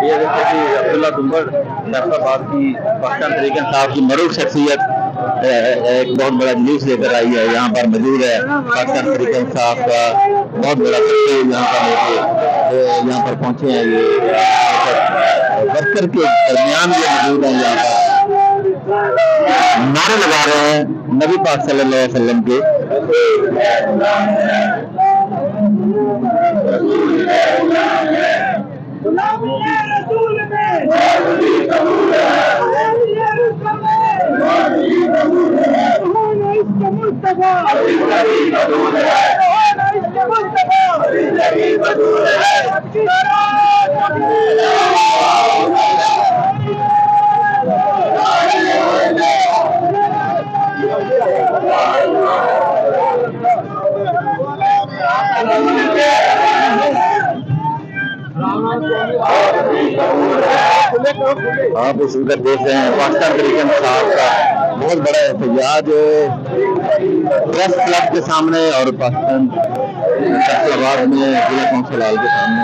ये देखिए कि अब्दुल्ला दुम्बर फैसलाबाद की पाकिस्तान तहरीक इंसाफ की मरूफ शख्सियत एक बहुत बड़ा न्यूज़ लेकर आई है। यहाँ पर मौजूद है पाकिस्तान तहरीक इंसाफ का बहुत बड़ा शख्स यहाँ पर लेके यहाँ पर पहुंचे हैं। ये वर्कर के दरमियान ये मौजूद है। यहाँ पर नारे लगा रहे हैं नबी पाक सल्लल्लाहु अलैहि वसल्लम के। आप इस उधर देख रहे हैं पाकिस्तान तहरीक इंसाफ का बहुत बड़ा एहतजाज प्रेस क्लब के सामने और पाकिस्तान फैसलाबाद में जिला कौंसिल हाल के सामने।